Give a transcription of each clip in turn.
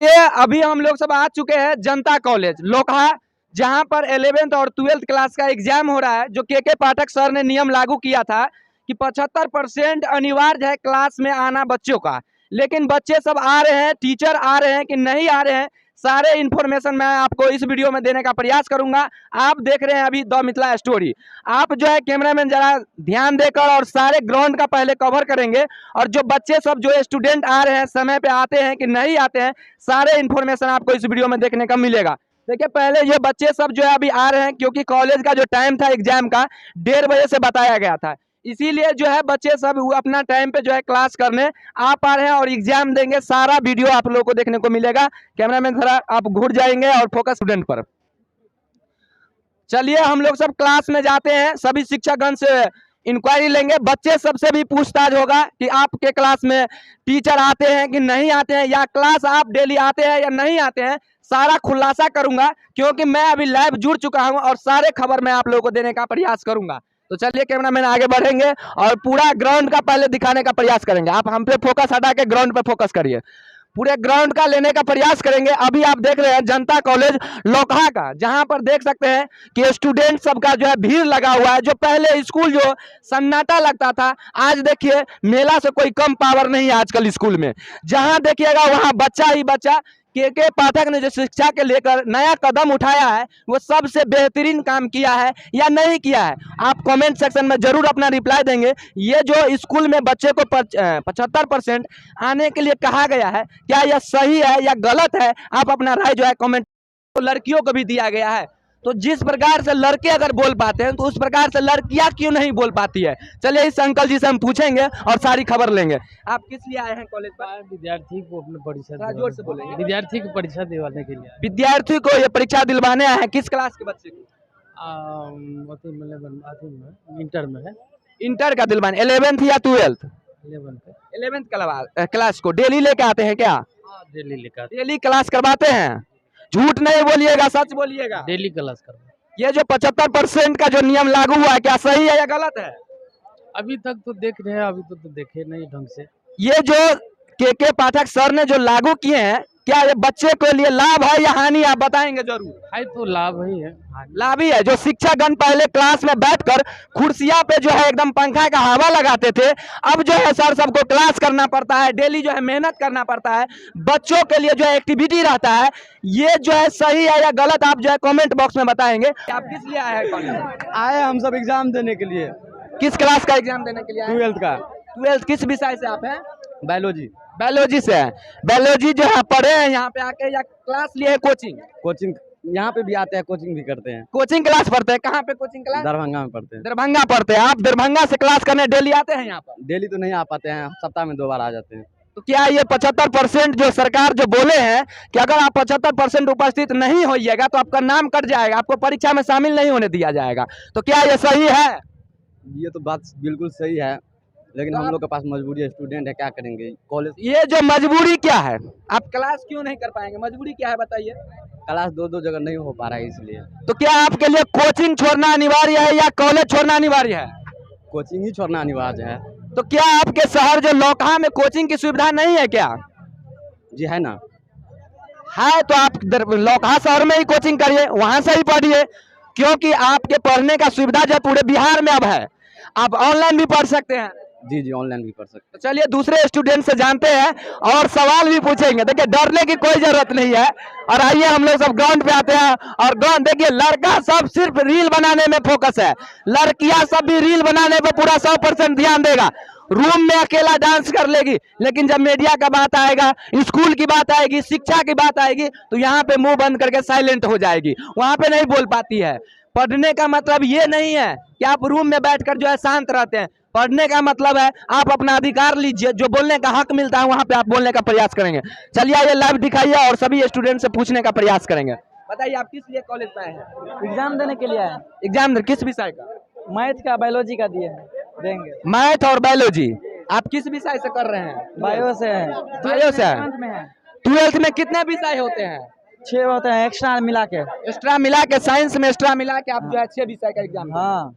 ये अभी हम लोग सब आ चुके हैं जनता कॉलेज लोकहा, जहां पर 11th और 12th क्लास का एग्जाम हो रहा है। जो के पाठक सर ने नियम लागू किया था कि 75% अनिवार्य है क्लास में आना बच्चों का, लेकिन बच्चे सब आ रहे हैं, टीचर आ रहे हैं कि नहीं आ रहे हैं, सारे इन्फॉर्मेशन मैं आपको इस वीडियो में देने का प्रयास करूंगा। आप देख रहे हैं अभी द मिथिला स्टोरी। आप जो है कैमरामैन जरा ध्यान देकर और सारे ग्राउंड का पहले कवर करेंगे, और जो बच्चे सब जो स्टूडेंट आ रहे हैं समय पे आते हैं कि नहीं आते हैं, सारे इन्फॉर्मेशन आपको इस वीडियो में देखने का मिलेगा। देखिए पहले ये बच्चे सब जो है अभी आ रहे हैं, क्योंकि कॉलेज का जो टाइम था एग्जाम का 1:30 बजे से बताया गया था, इसीलिए जो है बच्चे सब अपना टाइम पे जो है क्लास करने आ पा रहे हैं और एग्जाम देंगे। सारा वीडियो आप लोगों को देखने को मिलेगा। कैमरामैन थोड़ा आप घुर जाएंगे और फोकस स्टूडेंट पर। चलिए हम लोग सब क्लास में जाते हैं, सभी शिक्षकगण से इंक्वायरी लेंगे, बच्चे सबसे भी पूछताछ होगा कि आपके क्लास में टीचर आते हैं कि नहीं आते हैं, या क्लास आप डेली आते हैं या नहीं आते हैं। सारा खुलासा करूंगा, क्योंकि मैं अभी लाइव जुड़ चुका हूं और सारे खबर मैं आप लोगों को देने का प्रयास करूंगा। तो चलिए कैमरामैन आगे बढ़ेंगे और पूरा ग्राउंड का पहले दिखाने का प्रयास करेंगे। आप हम पे फोकस हटा के ग्राउंड पे फोकस करिए, पूरे ग्राउंड का लेने का प्रयास करेंगे। अभी आप देख रहे हैं जनता कॉलेज लोकहा का, जहां पर देख सकते हैं कि स्टूडेंट सबका जो है भीड़ लगा हुआ है। जो पहले स्कूल जो सन्नाटा लगता था, आज देखिए मेला से कोई कम पावर नहीं है आजकल स्कूल में। जहां देखिएगा वहां बच्चा ही बच्चा। के पाठक ने जो शिक्षा के लेकर नया कदम उठाया है, वो सबसे बेहतरीन काम किया है या नहीं किया है, आप कमेंट सेक्शन में जरूर अपना रिप्लाई देंगे। ये जो स्कूल में बच्चे को 75% आने के लिए कहा गया है, क्या यह सही है या गलत है, आप अपना राय जो है कमेंट। तो लड़कियों को भी दिया गया है, तो जिस प्रकार से लड़के अगर बोल पाते हैं तो उस प्रकार से लड़कियां क्यों नहीं बोल पाती है। चलिए इस अंकल जी से हम पूछेंगे और सारी खबर लेंगे। आप किस लिए आए हैं कॉलेज पर? विद्यार्थी को अपने परीक्षा जोर से बोलेंगे। विद्यार्थी की परीक्षा दिलवाने के लिए विद्यार्थी को ये परीक्षा दिलवाने आए हैं। किस क्लास के बच्चे को? इंटर में है। इंटर का दिलवाने, 11th या 12th? 11th क्लास को डेली लेके आते हैं क्या? डेली लेकर डेली क्लास करवाते हैं? झूठ नहीं बोलिएगा, सच बोलिएगा। डेली क्लास करवा। ये जो 75% का जो नियम लागू हुआ है, क्या सही है या गलत है? अभी तक तो देख रहे हैं, अभी तो देखे नहीं ढंग से। ये जो के पाठक सर ने जो लागू किए हैं, क्या ये बच्चे के लिए लाभ है या हानि, आप बताएंगे जरूर। है तो लाभ ही है, लाभ ही है। जो शिक्षकगण पहले क्लास में बैठकर कुर्सियां पे जो है एकदम पंखा का हवा लगाते थे, अब जो है सर सबको क्लास करना पड़ता है, डेली जो है मेहनत करना पड़ता है, बच्चों के लिए जो है एक्टिविटी रहता है। ये जो है सही है या गलत, आप जो है कमेंट बॉक्स में बताएंगे। आप किस लिए आए हैं? आए हम सब एग्जाम देने के लिए। किस क्लास का एग्जाम देने के लिए आए? 12th का। 12th किस विषय से आप हैं? बायोलॉजी। बायोलॉजी से है। बायोलॉजी जो है पढ़े हैं यहाँ पे आके या क्लास लिए है कोचिंग? कोचिंग यहाँ पे भी आते हैं, कोचिंग भी करते हैं। कोचिंग क्लास पढ़ते हैं? कहाँ पे कोचिंग क्लास? दरभंगा में पढ़ते हैं। दरभंगा पढ़ते हैं। आप दरभंगा से क्लास करने डेली आते हैं यहाँ पर? डेली तो नहीं आ पाते हैं, सप्ताह में 2 बार आ जाते हैं। तो क्या ये 75% जो सरकार जो बोले हैं कि अगर आप 75% उपस्थित नहीं होइएगा तो आपका नाम कट जाएगा, आपको परीक्षा में शामिल नहीं होने दिया जाएगा, तो क्या ये सही है? ये तो बात बिल्कुल सही है, लेकिन हम लोग के पास मजबूरी है, स्टूडेंट है, क्या करेंगे कॉलेज। ये जो मजबूरी क्या है, आप क्लास क्यों नहीं कर पाएंगे, मजबूरी क्या है बताइए। क्लास 2 जगह नहीं हो पा रहा है, इसलिए। तो क्या आपके लिए कोचिंग छोड़ना अनिवार्य है या कॉलेज छोड़ना अनिवार्य है? कोचिंग ही छोड़ना अनिवार्य है। तो क्या आपके शहर जो लोकहा में कोचिंग की सुविधा नहीं है क्या? जी है ना। है तो आप लोकहा शहर में ही कोचिंग करिए, वहां से ही पढ़िए, क्योंकि आपके पढ़ने का सुविधा जो पूरे बिहार में अब है। आप ऑनलाइन भी पढ़ सकते हैं। जी जी, ऑनलाइन भी पढ़ सकते हैं। तो चलिए दूसरे स्टूडेंट से जानते हैं और सवाल भी पूछेंगे। देखिए डरने की कोई जरूरत नहीं है। और आइए हम लोग सब ग्राउंड पे आते हैं, और ग्राउंड देखिए, लड़का सब सिर्फ रील बनाने में फोकस है, लड़कियां सब भी रील बनाने पे पूरा 100% ध्यान देगा। रूम में अकेला डांस कर लेगी, लेकिन जब मीडिया का बात आएगा, स्कूल की बात आएगी, शिक्षा की बात आएगी, तो यहाँ पे मुंह बंद करके साइलेंट हो जाएगी, वहां पे नहीं बोल पाती है। पढ़ने का मतलब ये नहीं है कि आप रूम में बैठकर जो है शांत रहते हैं। पढ़ने का मतलब है आप अपना अधिकार लीजिए, जो बोलने का हक मिलता है वहां पे आप बोलने का प्रयास करेंगे। चलिए ये लाइव दिखाइए और सभी स्टूडेंट से पूछने का प्रयास करेंगे। बताइए आप किस लिए कॉलेज में आए हैं? एग्जाम देने के लिए आए। एग्जाम किस विषय का? मैथ का, बायोलॉजी का दिए हैं, देंगे। मैथ और बायोलॉजी आप किस विषय से कर रहे हैं? बायो से है। बायो से है। 12th में कितने विषय होते हैं? 6 होते हैं, एक्स्ट्रा मिला के। एक्स्ट्रा मिला के, साइंस में एक्स्ट्रा मिला के आप जो है 6 विषय का एग्जाम। हाँ।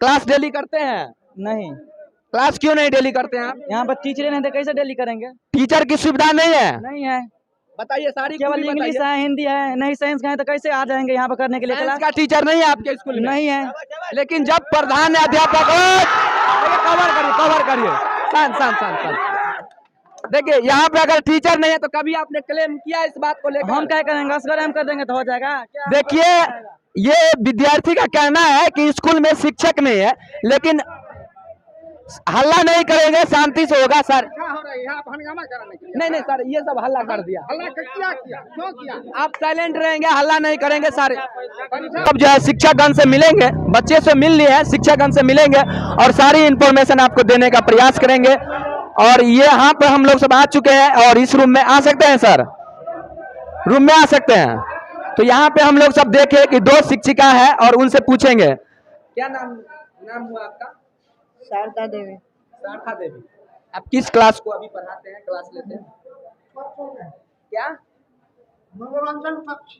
क्लास डेली करते हैं? नहीं। क्लास क्यों नहीं डेली करते हैं आप? यहाँ पर टीचर नहीं थे, कैसे डेली करेंगे? टीचर की सुविधा नहीं है? नहीं है। बताइए सारी केवल खूबी इंग्लिश बताइए। है, हिंदी है, नहीं साइंस का है तो कैसे आ जाएंगे यहाँ पर करने के लिए साइंस क्लास? का टीचर नहीं है आपके स्कूल में? नहीं है। लेकिन जब प्रधान अध्यापक कवर करिए शांत शांत शांत शांत। देखिए यहाँ पे अगर टीचर नहीं है तो कभी आपने क्लेम किया इस बात को हम लेकर? क्या करेंगे, असगर हम कर देंगे तो हो जाएगा क्या? देखिए ये विद्यार्थी का कहना है कि स्कूल में शिक्षक नहीं है, लेकिन हल्ला नहीं करेंगे, शांति से होगा सर। नहीं नहीं सर, ये सब हल्ला कर दिया। आप साइलेंट रहेंगे, हल्ला नहीं करेंगे सर। अब जो है शिक्षकगण से मिलेंगे, बच्चे से मिल लिए हैं, शिक्षकगण से मिलेंगे और सारी इंफॉर्मेशन आपको देने का प्रयास करेंगे। और ये यहाँ पे हम लोग सब आ चुके हैं और इस रूम में आ सकते हैं सर, रूम में आ सकते हैं। तो यहाँ पे हम लोग सब देखे कि 2 शिक्षिका है और उनसे पूछेंगे क्या नाम हुआ आपका? शारदा देवी। शारदा देवी। आप किस क्लास को अभी पढ़ाते हैं, क्लास लेते हैं? क्या? मनोरंजन कक्ष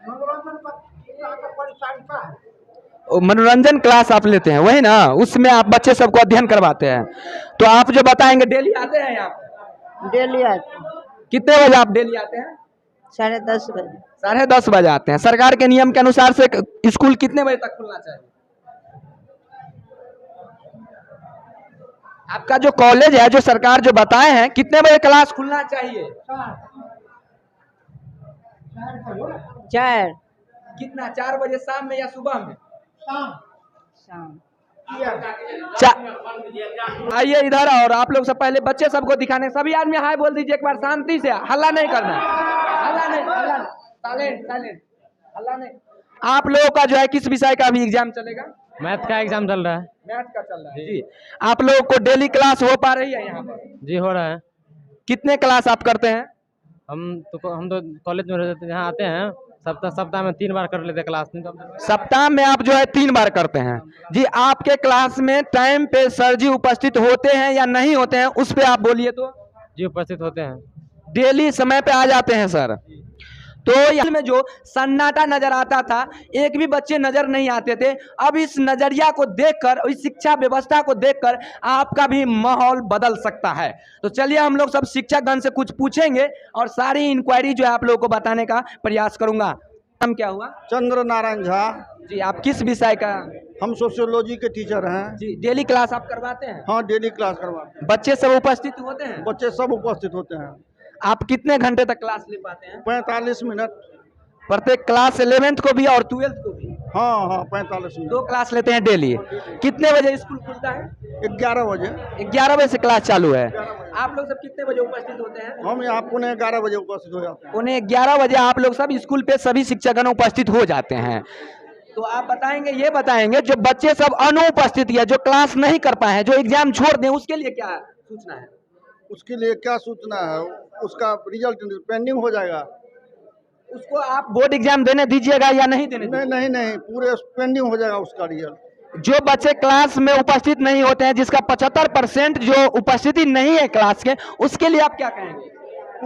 का परिचारिका है। मनोरंजन क्लास आप लेते हैं, वही ना, उसमें आप बच्चे सबको अध्ययन करवाते हैं। तो आप जो बताएंगे, डेली आते हैं यहाँ पे? डेली आते हैं। कितने बजे आप डेली आते हैं? 10:30 बजे। 10:30 बजे आते हैं। सरकार के नियम के अनुसार से स्कूल कितने बजे तक खुलना चाहिए? आपका जो कॉलेज है, जो सरकार जो बताए हैं, कितने बजे क्लास खुलना चाहिए? 4 कितना? 4 बजे शाम में या सुबह में? शाम। आइए इधर। और आप लोग सब पहले बच्चे सबको दिखाने, सभी आदमी हाय बोल दीजिए एक बार, शांति से, हल्ला नहीं करना है, हल्ला नहीं, साइलेंट साइलेंट, हल्ला नहीं। आप लोगों का जो है किस विषय का भी एग्जाम चलेगा? मैथ का एग्जाम चल रहा है। मैथ का चल रहा है जी। आप लोगों को डेली क्लास हो पा रही है यहाँ पर? जी हो रहा है। कितने क्लास आप करते हैं? हम तो कॉलेज में रहते, यहाँ आते हैं सप्ताह में 3 बार कर लेते हैं क्लास। नहीं तो सप्ताह में आप जो है 3 बार करते हैं जी। आपके क्लास में टाइम पे सर जी उपस्थित होते हैं या नहीं होते हैं, उस पे आप बोलिए तो। जी उपस्थित होते हैं। डेली समय पे आ जाते हैं सर। तो यहाँ में जो सन्नाटा नजर आता था, एक भी बच्चे नजर नहीं आते थे, अब इस नजरिया को देखकर, इस शिक्षा व्यवस्था को देखकर आपका भी माहौल बदल सकता है। तो चलिए हम लोग सब शिक्षकगण से कुछ पूछेंगे और सारी इंक्वायरी जो है आप लोगों को बताने का प्रयास करूंगा। नाम क्या हुआ? चंद्र नारायण झा। जी, आप किस विषय का? हम सोशियोलॉजी के टीचर हैं। जी, डेली क्लास आप करवाते हैं? हाँ, डेली क्लास करवाते हैं। बच्चे सब उपस्थित होते हैं? बच्चे सब उपस्थित होते हैं। आप कितने घंटे तक क्लास ले पाते हैं? 45 मिनट। प्रत्येक क्लास 11th को भी और 12th को भी? हाँ 45 मिनट। 2 क्लास लेते हैं डेली। कितने बजे स्कूल खुलता है? 11 बजे। 11 बजे से क्लास चालू है। आप लोग सब कितने बजे उपस्थित होते हैं? हम यहाँ पुणे 11 बजे उपस्थित हो जाते हैं। उन्हें 11 बजे आप लोग सब स्कूल पे सभी शिक्षकगण उपस्थित हो जाते हैं। तो आप बताएंगे, ये बताएंगे जो बच्चे सब अनुपस्थित है, जो क्लास नहीं कर पाए हैं, जो एग्जाम छोड़ दें, उसके लिए क्या सूचना है? उसके लिए क्या सूचना है? उसका रिजल्ट पेंडिंग हो जाएगा। उसको आप बोर्ड एग्जाम देने दीजिएगा या नहीं देने दीजिएगा? नहीं, पूरे पेंडिंग हो जाएगा उसका रिजल्ट। जो बच्चे क्लास में उपस्थित नहीं होते हैं, जिसका 75% जो उपस्थिति नहीं है क्लास के, उसके लिए आप क्या कहेंगे?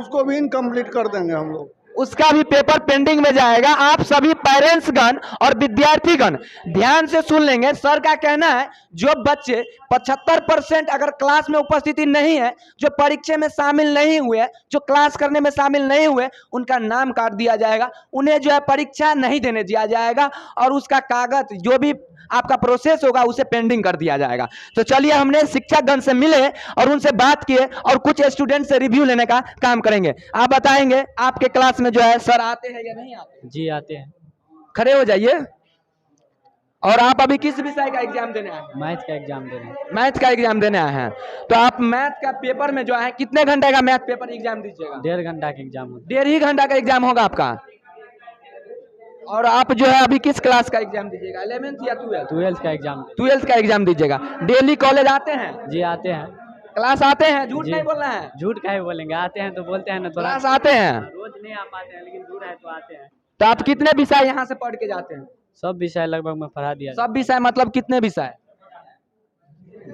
उसको भी इनकम्प्लीट कर देंगे हम लोग। उसका भी पेपर पेंडिंग में जाएगा। आप सभी पेरेंट्स गण और विद्यार्थीगण ध्यान से सुन लेंगे। सर का कहना है जो बच्चे 75% अगर क्लास में उपस्थिति नहीं है, जो परीक्षा में शामिल नहीं हुए, जो क्लास करने में शामिल नहीं हुए, उनका नाम काट दिया जाएगा। उन्हें जो है परीक्षा नहीं देने दिया जाएगा और उसका कागज जो भी आपका प्रोसेस होगा उसे पेंडिंग कर दिया जाएगा। तो चलिए हमने शिक्षकगण से मिले और उनसे बात किए और कुछ स्टूडेंट से रिव्यू लेने का काम करेंगे। आप बताएंगे आपके क्लास में जो है सर आते हैं या नहीं आते? जी आते हैं। खड़े हो जाइए। और आप अभी किस विषय का एग्जाम देने आए हैं? मैथ का एग्जाम दे रहे हैं। मैथ का एग्जाम देने आए हैं। तो आप मैथ का पेपर में जो है कितने घंटे का मैथ पेपर एग्जाम दीजिएगा? 1.5 घंटा का एग्जाम होता 1.5 ही घंटा का एग्जाम होगा आपका। और आप जो है अभी किस क्लास का एग्जाम दीजिएगा? 11th या 12th? 12th का एग्जाम। 12th का एग्जाम दीजिएगा। डेली कॉलेज आते हैं? जी आते हैं। क्लास आते हैं? झूठ जी। नहीं बोलना है। झूठ काहे बोलेंगे, आते हैं तो बोलते हैं ना। थोड़ा क्लास आते हैं? रोज नहीं आ पाते हैं, लेकिन दूर है तो आते हैं। तो आप कितने विषय यहाँ से पढ़ के जाते हैं? सब विषय लगभग में पढ़ा दिया। सब विषय मतलब कितने विषय?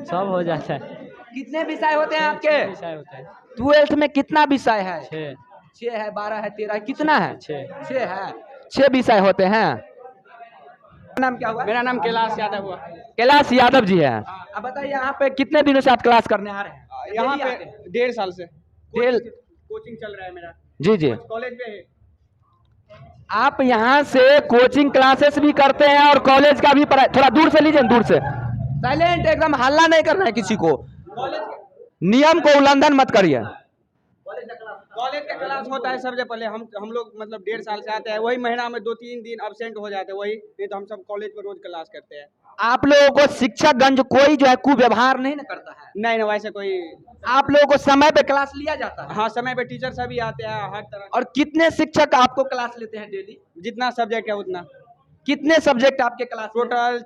सब हो जाता है। कितने विषय होते हैं आपके? विषय होते हैं 12th में कितना विषय है? 6 है, 12 है, 13 है, कितना है? 6 है। 6 विषय होते हैं। नाम क्या हुआ? मेरा नाम कैलाश यादव हुआ। कैलाश यादव जी है। अब बताइए यहाँ पे कितने दिनों से आप क्लास करने आ रहे हैं? यहाँ पे 1.5 साल से। कोचिंग चल रहा है मेरा, जी जी। कॉलेज में है। आप यहाँ से कोचिंग क्लासेस भी करते हैं और कॉलेज का भी पढ़ाई, थोड़ा दूर से लीजिए, दूर से, साइलेंट, एकदम हल्ला नहीं करना है किसी को, नियम को उल्लंघन मत करिए। कॉलेज का क्लास होता है सबसे पहले, हम लोग मतलब 1.5 साल से आते हैं, वही महीना में 2-3 दिन अब्सेंट हो जाते हैं, वही नहीं तो हम सब कॉलेज में रोज क्लास करते हैं। आप लोगों को शिक्षकगण कोई जो है कुव्यवहार नहीं ना करता है? नहीं ना, वैसे कोई। आप लोगों को समय पे क्लास लिया जाता है? हाँ, समय पे टीचर सभी आते हैं हर तरह। और कितने शिक्षक आपको क्लास लेते हैं डेली? जितना सब्जेक्ट है उतना। कितने सब्जेक्ट आपके क्लास में? टोटल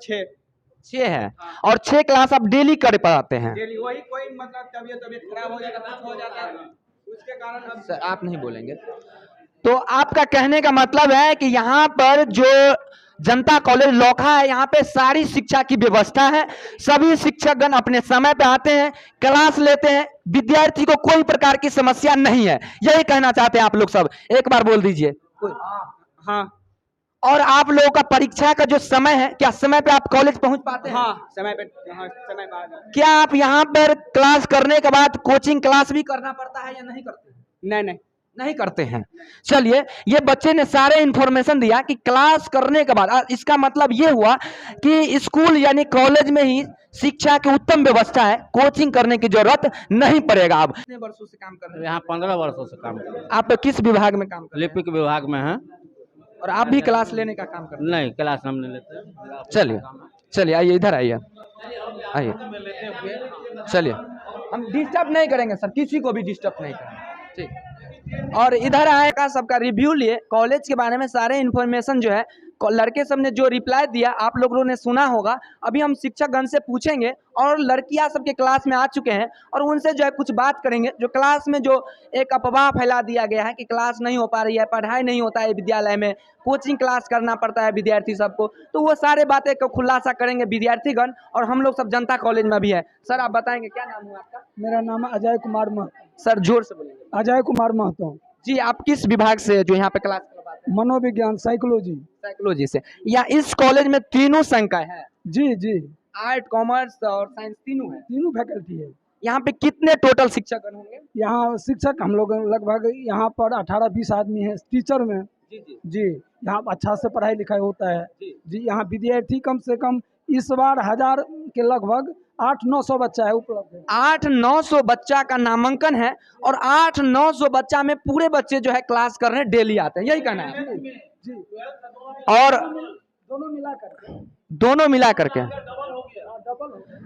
6 है। और 6 क्लास आप डेली कर पढ़ाते हैं? डेली। वही कोई मतलब तबीयत खराब हो जाता है, कुछ हो जाता है, उसके कारण अब सर आप नहीं बोलेंगे। तो आपका कहने का मतलब है कि यहाँ पर जो जनता कॉलेज लोखा है, यहाँ पे सारी शिक्षा की व्यवस्था है, सभी शिक्षकगण अपने समय पे आते हैं, क्लास लेते हैं, विद्यार्थी को कोई प्रकार की समस्या नहीं है, यही कहना चाहते हैं आप लोग सब? एक बार बोल दीजिए। हाँ। और आप लोगों का परीक्षा का जो समय है, क्या समय पे आप कॉलेज पहुंच पाते हैं? हाँ, समय पे। हाँ, समय पे आ जाते हैं। क्या आप यहाँ पर क्लास करने के बाद कोचिंग क्लास भी करना पड़ता है या नहीं करते हैं? नहीं करते हैं। चलिए, ये बच्चे ने सारे इंफॉर्मेशन दिया कि क्लास करने के बाद, इसका मतलब ये हुआ कि स्कूल यानी कॉलेज में ही शिक्षा की उत्तम व्यवस्था है, कोचिंग करने की जरूरत नहीं पड़ेगा। अब कितने वर्षों से काम कर रहे हैं? यहाँ 15 वर्षों से काम कर रहे हैं। आप किस विभाग में काम कर रहे हैं? लिपिक विभाग में है। और आप भी क्लास लेने का काम कर रहे नहीं, क्लास हम नहीं लेते। हैं? चलिए आइए, इधर आइए, चलिए, हम डिस्टर्ब नहीं करेंगे सर, किसी को भी डिस्टर्ब नहीं करेंगे, ठीक। और इधर आए का सबका रिव्यू लिए, कॉलेज के बारे में सारे इन्फॉर्मेशन जो है लड़के सब ने जो रिप्लाई दिया आप लोगों ने सुना होगा। अभी हम शिक्षकगण से पूछेंगे और लड़कियां सबके क्लास में आ चुके हैं और उनसे जो है कुछ बात करेंगे। जो क्लास में जो एक अफवाह फैला दिया गया है कि क्लास नहीं हो पा रही है, पढ़ाई नहीं होता है विद्यालय में, कोचिंग क्लास करना पड़ता है विद्यार्थी सबको, तो वो सारे बातें को खुलासा करेंगे विद्यार्थीगण, और हम लोग सब जनता कॉलेज में भी है। सर आप बताएंगे, क्या नाम हुआ आपका? मेरा नाम अजय कुमार महतो। सर जोर से बोलेंगे। अजय कुमार महतो जी। आप किस विभाग से जो यहाँ पे क्लास करवाते हैं? मनोविज्ञान, साइकोलॉजी से। या इस कॉलेज में तीनों संकाय है? जी। आर्ट, कॉमर्स और साइंस तीनों है? तीनों फैकल्टी है। यहाँ पे कितने टोटल शिक्षक होंगे? यहाँ शिक्षक हम लोग लगभग यहाँ पर 18-20 आदमी है टीचर में। जी। यहाँ अच्छा से पढ़ाई लिखाई होता है जी। यहाँ विद्यार्थी कम से कम इस बार 1000 के लगभग 800-900 बच्चा है उपलब्ध है। 800-900 बच्चा का नामांकन है और 800-900 बच्चा में पूरे बच्चे जो है क्लास करने डेली आते हैं, यही कहना है? जी। और दोनों मिला करके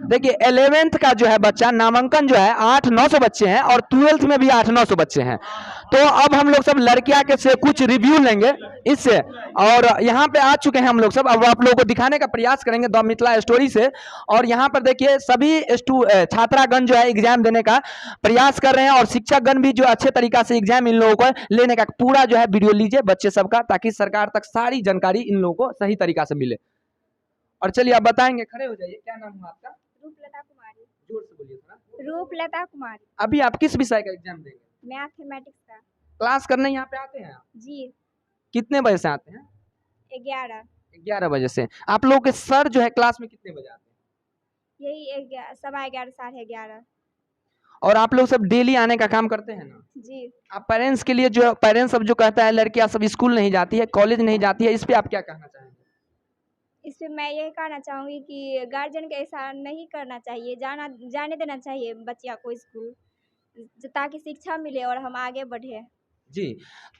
देखिए 11th का जो है बच्चा नामांकन जो है 800-900 बच्चे हैं और 12th में भी 800-900 बच्चे हैं। तो अब हम लोग सब लड़कियां के से कुछ रिव्यू लेंगे इससे, और यहाँ पे आ चुके हैं हम लोग सब। अब आप लोगों को दिखाने का प्रयास करेंगे द मिथिला स्टोरी से। और यहाँ पर देखिए सभी छात्रागण जो है एग्जाम देने का प्रयास कर रहे हैं और शिक्षकगण भी जो अच्छे तरीका से एग्जाम इन लोगों को लेने का पूरा जो है वीडियो लीजिए बच्चे सबका, ताकि सरकार तक सारी जानकारी इन लोगों को सही तरीका से मिले। और चलिए आप बताएंगे, खड़े हो जाइए, क्या नाम हुआ आपका? रूपलता कुमारी। जोर से बोलिए थोड़ा। रूपलता कुमारी। अभी आप किस विषय का एग्जाम देंगे? मैथमेटिक्स का। क्लास करने यहाँ पे आते हैं आप? जी। कितने बजे से आते हैं? 11 बजे से। आप लोगों के सर जो है क्लास में कितने बजे आते हैं? यही 11:15 11:30। और आप लोग सब डेली आने का काम करते हैं ना? जी। आप पेरेंट्स के लिए जो पेरेंट्स सब जो कहता है लड़कियां सब स्कूल नहीं जाती है, कॉलेज नहीं जाती है, इस पे आप क्या कहना चाहेंगे? इस पे मैं यही कहना चाहूँगी कि गार्जियन को ऐसा नहीं करना चाहिए, जाने देना चाहिए बच्चियों को स्कूल, ताकि शिक्षा मिले और हम आगे बढ़े। जी।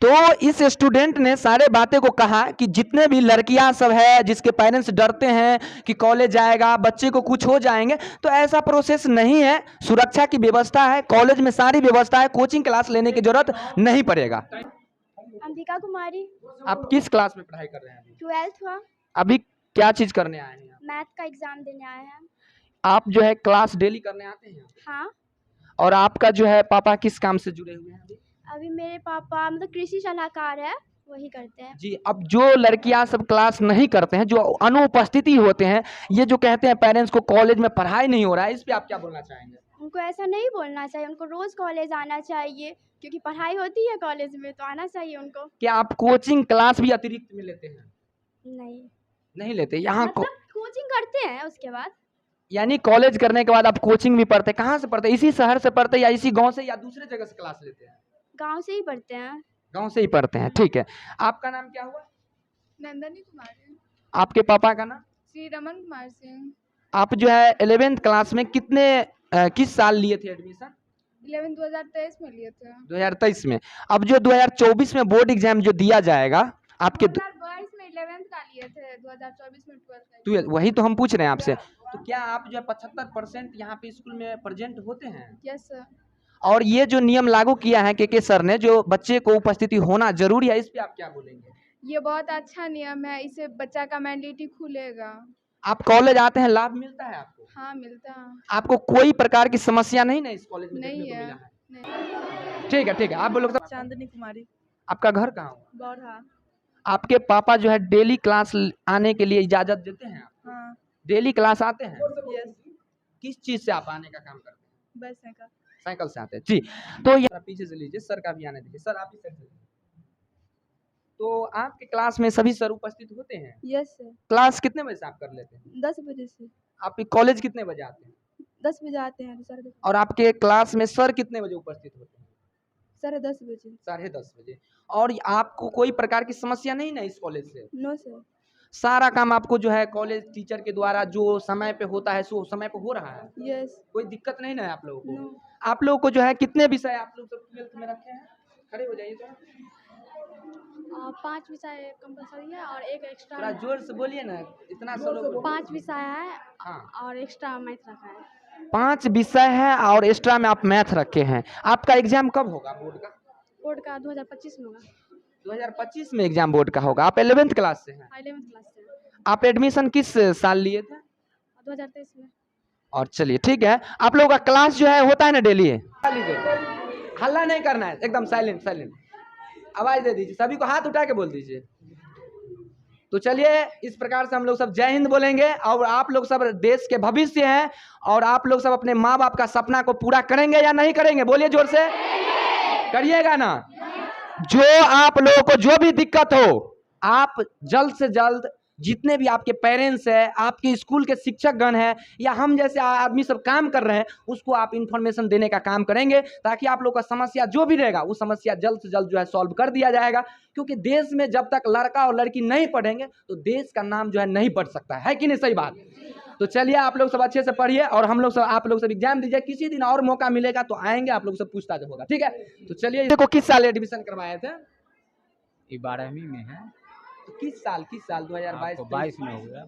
तो इस स्टूडेंट ने सारे बातें को कहा कि जितने भी लड़कियां सब है जिसके पेरेंट्स डरते हैं कि कॉलेज जाएगा बच्चे को कुछ हो जाएंगे, तो ऐसा प्रोसेस नहीं है। सुरक्षा की व्यवस्था है, कॉलेज में सारी व्यवस्था है, कोचिंग क्लास लेने की जरूरत नहीं पड़ेगा। अंबिका कुमारी। आप किस क्लास में पढ़ाई कर रहे हैं? 12th हुआ। अभी क्या चीज करने आए हैं? मैथ का एग्जाम देने आए हैं। आप जो है क्लास डेली करने आते हैं? हाँ। और आपका जो है पापा किस काम से जुड़े हुए हैं? अभी मेरे पापा मतलब कृषि सलाहकार है, वही करते हैं। जी। अब जो लड़कियां सब क्लास नहीं करते हैं, जो अनुपस्थिति होते हैं, ये जो कहते हैं पेरेंट्स को कॉलेज में पढ़ाई नहीं हो रहा है, इस पे आप क्या बोलना चाहेंगे? उनको ऐसा नहीं बोलना चाहिए, उनको रोज कॉलेज आना चाहिए, क्योंकि पढ़ाई होती है कॉलेज में, तो आना चाहिए उनको। क्या आप कोचिंग क्लास भी अतिरिक्त में लेते हैं? नहीं लेते। यहाँ मतलब कोचिंग करते हैं उसके बाद, यानी कॉलेज करने के बाद आप कोचिंग भी पढ़ते? कहाँ से पढ़ते? इसी शहर से पढ़ते या इसी गांव से या दूसरे जगह से क्लास लेते हैं? गांव से ही पढ़ते हैं। गांव से ही पढ़ते हैं, ठीक है। आपका नाम क्या हुआ? नंदनी कुमारी। आपके पापा का नाम? श्री रमन कुमार सिंह। आप जो है 11th क्लास में किस साल लिए थे एडमिशन? 11 2023 में लिए थे। 2023 में। अब जो 2024 में बोर्ड एग्जाम जो दिया जाएगा आपके 2022 में 11th का लिए थे, 2024 में 12th का। 12 वही तो हम पूछ रहे हैं आपसे। तो क्या आप जो है 75% यहाँ पे स्कूल में प्रेजेंट होते हैं? Yes sir. और ये जो नियम लागू किया है के सर ने, जो बच्चे को उपस्थिति होना जरूरी है, इस पे आप क्या बोलेंगे? ये बहुत अच्छा नियम है, इससे बच्चा का मेंटलिटी खुलेगा। आप कॉलेज आते हैं, लाभ मिलता है आपको? हाँ मिलता है। आपको कोई प्रकार की समस्या नहीं ना इस कॉलेज में नहीं देखने को है। मिला है? ठीक है, ठीक है। आप बोलो सर। चांदनी कुमारी। आपका घर कहाँ हुआ? बौरहा। आपके पापा जो है डेली क्लास आने के लिए इजाजत देते हैं आप? हाँ। डेली क्लास आते हैं? यस। किस चीज से आप आने का काम करते हैं? बस है का। साइकिल से आते हैं जी। तो ये पीछे से लीजिए, सर का भी आने दीजिए। सर आप इस साइड से। तो आपके क्लास में सभी सर उपस्थित होते हैं? Yes sir. क्लास कितने बजे से आप कर लेते हैं? 10 बजे से। आप कॉलेज कितने बजे आते हैं? 10 बजे आते हैं सर। और आपके क्लास में सर कितने बजे उपस्थित होते हैं? 10:30 बजे। 10:30 बजे। और आपको कोई प्रकार की समस्या नहीं ना इस कॉलेज से? No sir. सारा काम आपको जो है कॉलेज टीचर के द्वारा जो समय पे होता है सो समय पे हो रहा है? यस। कोई दिक्कत नहीं ना है आप लोगों को? नो। आप लोगों को जो है कितने विषय आप लोग सब 12th में रखे हैं? खड़े हो जाइए थोड़ा। 5 विषय कंपलसरी है और एक थोड़ा एक्स्ट्रा। जोर से बोलिए ना, इतना सब लोग। 5 विषय है हाँ, और एक्स्ट्रा मैथ रखा है। 5 विषय है और एक्स्ट्रा में आप मैथ रखे हैं। आपका एग्जाम कब होगा बोर्ड का? बोर्ड का 2025 में होगा। 2025 में एग्जाम बोर्ड का होगा। आप 11th क्लास से हैं? 11th क्लास से। आप एडमिशन किस साल लिए थे? 2023 में। और चलिए ठीक है। आप लोगों का क्लास जो है होता है ना डेली? हल्ला नहीं करना है, एकदम साइलेंट साइलेंट। आवाज दे दीजिए, सभी को हाथ उठा के बोल दीजिए। तो चलिए इस प्रकार से हम लोग सब जय हिंद बोलेंगे। और आप लोग सब देश के भविष्य हैं और आप लोग सब अपने माँ बाप का सपना को पूरा करेंगे या नहीं करेंगे? बोलिए जोर से, करिएगा ना? जो आप लोगों को जो भी दिक्कत हो, आप जल्द से जल्द जितने भी आपके पेरेंट्स हैं, आपके स्कूल के शिक्षक गण हैं या हम जैसे आदमी सब काम कर रहे हैं, उसको आप इंफॉर्मेशन देने का काम करेंगे ताकि आप लोग का समस्या जो भी रहेगा वो समस्या जल्द से जल्द जो है सॉल्व कर दिया जाएगा। क्योंकि देश में जब तक लड़का और लड़की नहीं पढ़ेंगे तो देश का नाम जो है नहीं बढ़ सकता है कि नहीं? सही बात। तो चलिए आप लोग सब अच्छे से पढ़िए और हम लोग सब आप लोग सब एग्जाम दीजिए। किसी दिन और मौका मिलेगा तो आएंगे, आप लोग सब पूछताछ होगा, ठीक है? तो चलिए, देखो किस साल एडमिशन करवाए थे? ये 12वीं में है। तो किस साल 2022? 22 में हो गया।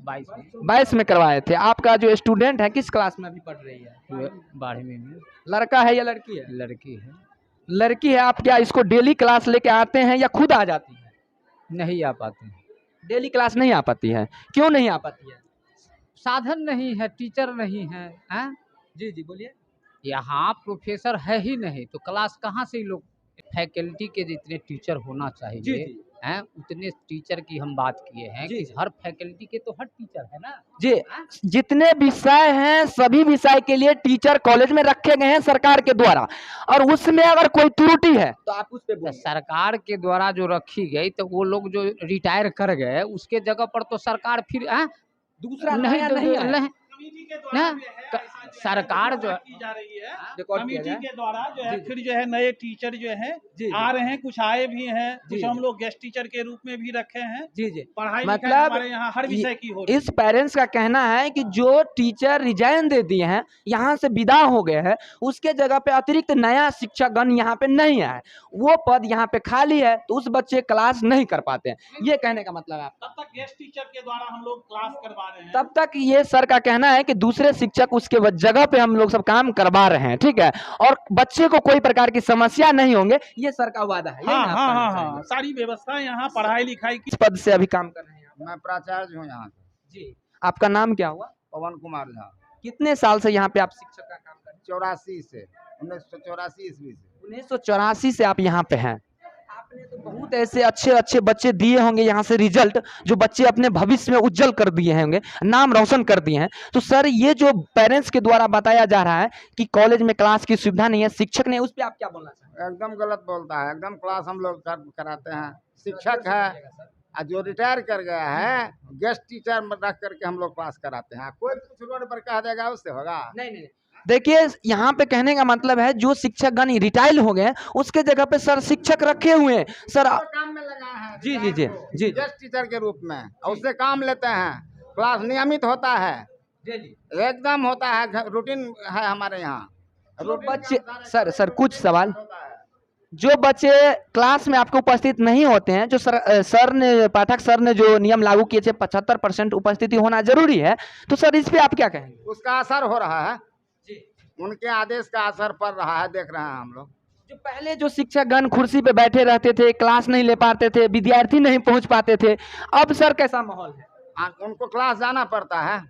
22 में करवाए थे। आपका जो स्टूडेंट है किस क्लास में अभी पढ़ रही है? 12वीं में। लड़का है या लड़की है? लड़की है। लड़की है। आप क्या इसको डेली क्लास लेके आते हैं या खुद आ जाती है? नहीं आ पाते हैं। डेली क्लास नहीं आ पाती है, क्यों नहीं आ पाती है? साधन नहीं है, टीचर नहीं है। हैं? जी जी बोलिए। यहाँ प्रोफेसर है ही नहीं तो क्लास कहाँ से लोग? फैकल्टी के जितने टीचर होना जी, चाहिए जी। हैं, उतने टीचर की हम बात किए हैं जी, कि जी। हर फैकल्टी के तो हर टीचर है ना। जी, जितने विषय हैं सभी विषय के लिए टीचर कॉलेज में रखे गए हैं सरकार के द्वारा, और उसमें अगर कोई त्रुटि है तो आप उस पे तो बोलिए। सरकार के द्वारा जो रखी गई तो वो लोग जो रिटायर कर गए उसके जगह पर तो सरकार फिर दूसरा नहीं नया नहीं आया। ना सरकार जो की जा रही है रिकॉर्ड किया कमेटी जाए। के द्वारा जो है, जी, जी। फिर जो है नए टीचर जो है जी, आ रहे हैं, कुछ आए भी हैं, जी, कुछ जी। हम लोग गेस्ट टीचर के रूप में भी रखे हैं। जी जी। पढ़ाई लिखाई मतलब हमारे यहाँ हर विषय की हो रही इस पेरेंट्स का कहना है कि जो टीचर रिजाइन दे दिए हैं, यहाँ से विदा हो गए हैं, उसके जगह पे अतिरिक्त नया शिक्षक गण यहाँ पे नहीं आया, वो पद यहाँ पे खाली है तो उस बच्चे क्लास नहीं कर पाते हैं। ये कहने का मतलब है आपका? तब तक गेस्ट टीचर के द्वारा हम लोग क्लास करवा रहे हैं। तब तक ये सर का कहना है कि दूसरे शिक्षक उसके जगह पे हम लोग सब काम करवा रहे हैं, ठीक है? और बच्चे को कोई प्रकार की समस्या नहीं होंगे, ये सर का वादा है। हाँ हाँ हाँ हाँ, सारी व्यवस्था यहाँ पढ़ाई लिखाई की। किस पद से अभी काम कर रहे हैं आप? मैं प्राचार्य हूँ यहाँ से। जी। आपका नाम क्या हुआ? पवन कुमार झा। कितने साल से यहाँ पे आप शिक्षक का काम कर रहे 84 से 1984 ईस्वी से। हैं? 1984 से आप यहाँ पे हैं। आपने तो बहुत ऐसे अच्छे अच्छे बच्चे दिए होंगे यहाँ से रिजल्ट, जो बच्चे अपने भविष्य में उज्जवल कर दिए होंगे, नाम रोशन कर दिए हैं। तो सर ये जो पेरेंट्स के द्वारा बताया जा रहा है कि कॉलेज में क्लास की सुविधा नहीं है, शिक्षक नहीं है, उस पर आप क्या बोलना चाहेंगे? एकदम गलत बोलता है। एकदम क्लास हम लोग कराते हैं। शिक्षक है और जो रिटायर कर गया है गेस्ट टीचर रख करके हम लोग क्लास कराते हैं। कोई कुछ रोड पर कह देगा उससे होगा? नहीं नहीं नहीं। देखिए यहाँ पे कहने का मतलब है जो शिक्षकगण रिटायर हो गए उसके जगह पे सर शिक्षक रखे हुए हैं सर। काम में लगा है जी जी जी जी गेस्ट टीचर के रूप में, और उससे काम लेते हैं। क्लास नियमित होता है, जी जी। एकदम होता है, रूटीन है हमारे यहाँ। जो बच्चे सर कुछ सवाल, जो बच्चे क्लास में आपके उपस्थित नहीं होते हैं, जो सर ने पाठक सर ने जो नियम लागू किए थे 75% उपस्थिति होना जरूरी है, तो सर इस पे आप क्या कहेंगे? उसका असर हो रहा है जी। उनके आदेश का असर पड़ रहा है, देख रहे हैं हम लोग। जो पहले जो शिक्षकगण कुर्सी पे बैठे रहते थे, क्लास नहीं ले पाते थे, विद्यार्थी नहीं पहुंच पाते थे, अब सर कैसा माहौल है? उनको क्लास जाना पड़ता है।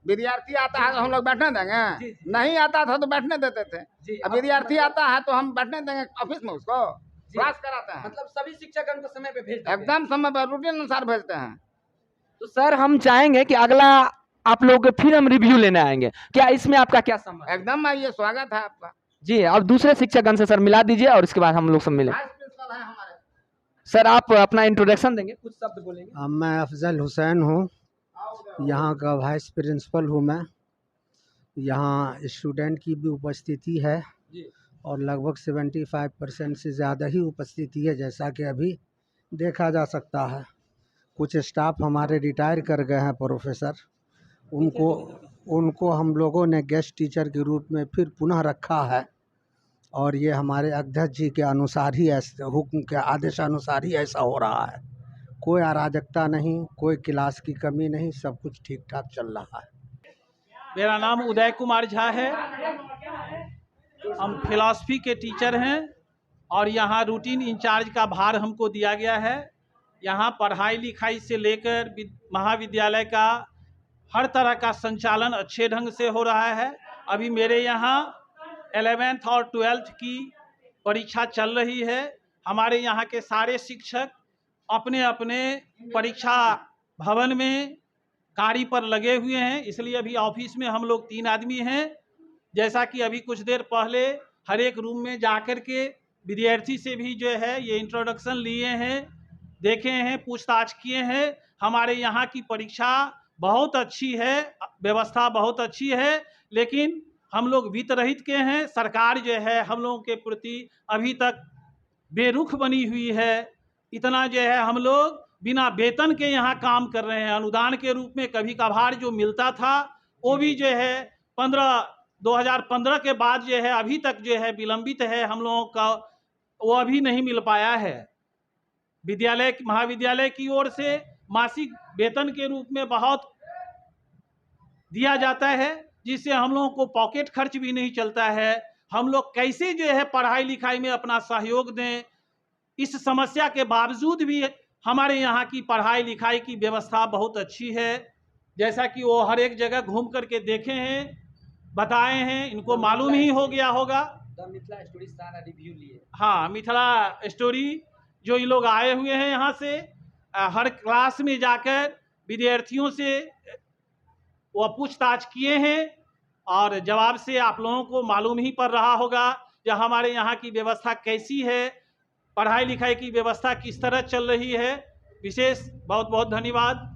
विद्यार्थी आता है तो हम लोग बैठने देंगे? नहीं आता था तो बैठने देते थे। अब विद्यार्थी आता है तो हम बैठने देंगे ऑफिस में? उसको क्लास कराते हैं। मतलब सभी शिक्षकगण को समय पे भेजते हैं? एकदम समय पर रूटीन अनुसार भेजते हैं। तो सर हम चाहेंगे कि अगला आप लोग फिर हम रिव्यू लेने आएंगे, क्या इसमें आपका क्या संबंध? एकदम आइए, स्वागत है आपका। जी, अब दूसरे शिक्षकगण से सर मिला दीजिए और इसके बाद हम लोग सब मिले। वाइस प्रिंसिपल है हमारे। सर आप अपना इंट्रोडक्शन देंगे, कुछ शब्द बोलेंगे? मैं अफजल हुसैन हूँ, यहाँ का वाइस प्रिंसिपल हूँ मैं। यहाँ स्टूडेंट की भी उपस्थिति है और लगभग 75% से ज़्यादा ही उपस्थिति है, जैसा कि अभी देखा जा सकता है। कुछ स्टाफ हमारे रिटायर कर गए हैं प्रोफेसर, उनको हम लोगों ने गेस्ट टीचर के रूप में फिर पुनः रखा है, और ये हमारे अध्यक्ष जी के अनुसार ही, ऐसे हुक्म के आदेशानुसार ही ऐसा हो रहा है। कोई अराजकता नहीं, कोई क्लास की कमी नहीं, सब कुछ ठीक ठाक चल रहा है। मेरा नाम उदय कुमार झा है, हम फिलॉसफी के टीचर हैं और यहाँ रूटीन इंचार्ज का भार हमको दिया गया है। यहाँ पढ़ाई लिखाई से लेकर महाविद्यालय का हर तरह का संचालन अच्छे ढंग से हो रहा है। अभी मेरे यहाँ 11th और 12th की परीक्षा चल रही है। हमारे यहाँ के सारे शिक्षक अपने अपने परीक्षा भवन में कार्य पर लगे हुए हैं, इसलिए अभी ऑफिस में हम लोग 3 आदमी हैं। जैसा कि अभी कुछ देर पहले हर एक रूम में जाकर के विद्यार्थी से भी जो है ये इंट्रोडक्शन लिए हैं, देखे हैं, पूछताछ किए हैं। हमारे यहाँ की परीक्षा बहुत अच्छी है, व्यवस्था बहुत अच्छी है, लेकिन हम लोग वित्त रहित के हैं। सरकार जो है हम लोगों के प्रति अभी तक बेरुख बनी हुई है। इतना जो है हम लोग बिना वेतन के यहाँ काम कर रहे हैं। अनुदान के रूप में कभी कभार जो मिलता था वो भी जो है 2015 के बाद जो है अभी तक जो है विलंबित है हम लोगों का, वो अभी नहीं मिल पाया है। महाविद्यालय की ओर से मासिक वेतन के रूप में बहुत दिया जाता है, जिससे हम लोगों को पॉकेट खर्च भी नहीं चलता है। हम लोग कैसे जो है पढ़ाई लिखाई में अपना सहयोग दें, इस समस्या के बावजूद भी हमारे यहाँ की पढ़ाई लिखाई की व्यवस्था बहुत अच्छी है। जैसा कि वो हर एक जगह घूम करके देखे हैं, बताए हैं, इनको मालूम ही हो गया होगा। मिथिला स्टोरी सारा रिव्यू लिए। हाँ, मिथिला स्टोरी जो ये लोग आए हुए हैं यहाँ से हर क्लास में जाकर विद्यार्थियों से वो पूछताछ किए हैं और जवाब से आप लोगों को मालूम ही पड़ रहा होगा कि हमारे यहाँ की व्यवस्था कैसी है, पढ़ाई लिखाई की व्यवस्था किस तरह चल रही है। विशेष बहुत बहुत धन्यवाद।